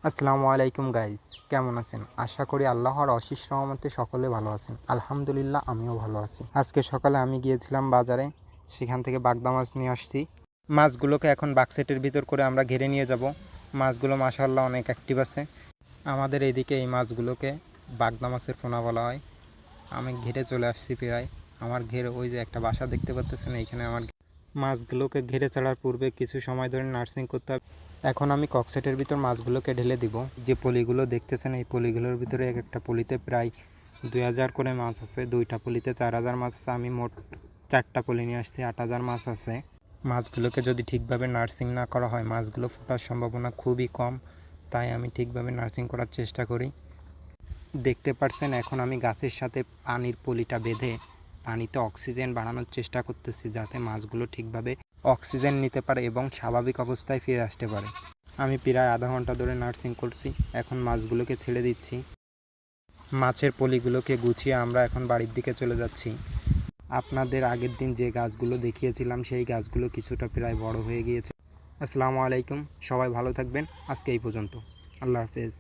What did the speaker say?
আসসালামু আলাইকুম গাইজ, কেমন আছেন? আশা করি আল্লাহর অশেষ রহমতে সকলে ভালো আছেন। আলহামদুলিল্লাহ, আমিও ভালো আছি। আজকে সকালে আমি গিয়েছিলাম বাজারে, সেখান থেকে বাগদা মাছ নিয়ে আসছি। মাছগুলোকে এখন বাক্সেটের ভিতর করে আমরা ঘেরে নিয়ে যাব। মাছগুলো মাশাআল্লাহ অনেক অ্যাক্টিভ আছে। আমাদের এইদিকে এই মাছগুলোকে বাগদা মাছের পোনা বলা হয়। আমি ঘেরে চলে আসছি প্রায়। আমার ঘেরে ওই যে একটা বাসা দেখতে পাচ্ছেন, এইখানে আমার মাছগুলোকে ঘেরে ছাড়ার পূর্বে কিছু সময় ধরে নার্সিং করতে হবে। এখন আমি ককসেটের ভিতর মাছগুলোকে ঢেলে দিব। যে পলিগুলো দেখতেছেন, এই পলিগুলোর ভিতরে এক একটা পলিতে প্রায় 2000 করে মাছ আছে। 2টা পলিতে 4000 মাছ আছে। আমি মোট 4টা পলি নিয়ে আসছি, 8000 মাছ আছে। মাছগুলোকে যদি ঠিকভাবে নার্সিং না করা হয়, মাছগুলো ফোটার সম্ভাবনা খুবই কম। তাই আমি ঠিকভাবে নার্সিং করার চেষ্টা করি। দেখতে পাচ্ছেন, এখন আমি গাছের সাথে পানির পলিটা বেঁধে পানিতে অক্সিজেন বাড়ানোর চেষ্টা করতেছি, যাতে মাছগুলো ঠিকভাবে অক্সিজেন নিতে পারে এবং স্বাভাবিক অবস্থায় ফিরে আসতে পারে। আমি প্রায় আধা ঘন্টা ধরে নার্সিং করছি। এখন মাছগুলোকে ছেড়ে দিচ্ছি। মাছের পলিগুলোকে গুছিয়ে আমরা এখন বাড়ির দিকে চলে যাচ্ছি। আপনাদের আগের দিন যে গাছগুলো দেখিয়েছিলাম, সেই গাছগুলো কিছুটা প্রায় বড় হয়ে গিয়েছে। আসসালামু আলাইকুম, সবাই ভালো থাকবেন। আজকে এই পর্যন্ত। আল্লাহ হাফেজ।